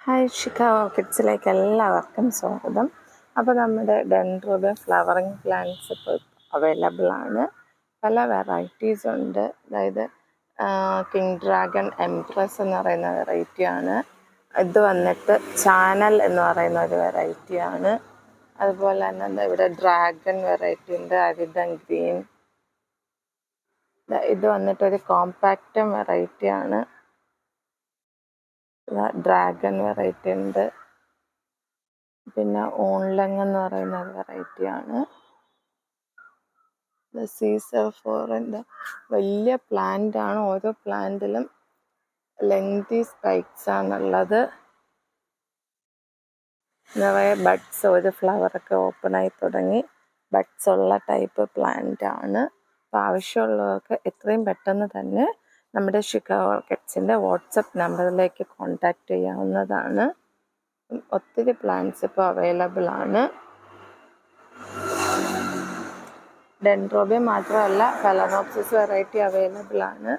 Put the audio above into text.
Hi ഷിക്ക ഓർക്കിഡ്സിലേക്ക് എല്ലാവർക്കും സ്വാഗതം. അപ്പോൾ നമ്മുടെ ഡെൻഡ്രോബിയം ഫ്ലവറിങ് പ്ലാന്റ്സ് ഇപ്പോൾ അവൈലബിൾ ആണ്. പല വെറൈറ്റീസ് ഉണ്ട്. അതായത് കിങ് ഡ്രാഗൺ എംപ്രസ് എന്ന് പറയുന്ന വെറൈറ്റിയാണ്. ഇത് വന്നിട്ട് ചാനൽ എന്ന് പറയുന്ന ഒരു വെറൈറ്റിയാണ്. അതുപോലെ തന്നെ ഇവിടെ ഡ്രാഗൺ വെറൈറ്റി ഉണ്ട്, അരിഡൻ ഗ്രീൻ. ഇത് വന്നിട്ടൊരു കോമ്പാക്റ്റം വെറൈറ്റിയാണ്. ഡ്രാഗൺ വെറൈറ്റി ഉണ്ട്. പിന്നെ ഓൺലങ് എന്ന് പറയുന്ന ഒരു വെറൈറ്റിയാണ്. സീസർ ഫോറിൻ്റെ വലിയ പ്ലാന്റ് ആണ്. ഓരോ പ്ലാന്റിലും ലെങ്തി സ്പൈക്സ് ആണുള്ളത്. നിറയെ ബഡ്സ്, ഒരു ഫ്ലവറൊക്കെ ഓപ്പൺ ആയി തുടങ്ങി. ബഡ്സ് ഉള്ള ടൈപ്പ് പ്ലാന്റ് ആണ്. അപ്പോൾ ആവശ്യമുള്ളവർക്ക് എത്രയും പെട്ടെന്ന് തന്നെ നമ്മുടെ ഷിക്ക ഓർക്കിഡ്സിൻ്റെ വാട്സപ്പ് നമ്പറിലേക്ക് കോൺടാക്റ്റ് ചെയ്യാവുന്നതാണ്. ഒത്തിരി പ്ലാന്റ്സ് ഇപ്പോൾ അവൈലബിൾ ആണ്. ഡെൻഡ്രോബിയം മാത്രമല്ല, ഫലനോപ്സിസ് വെറൈറ്റി അവൈലബിൾ ആണ്.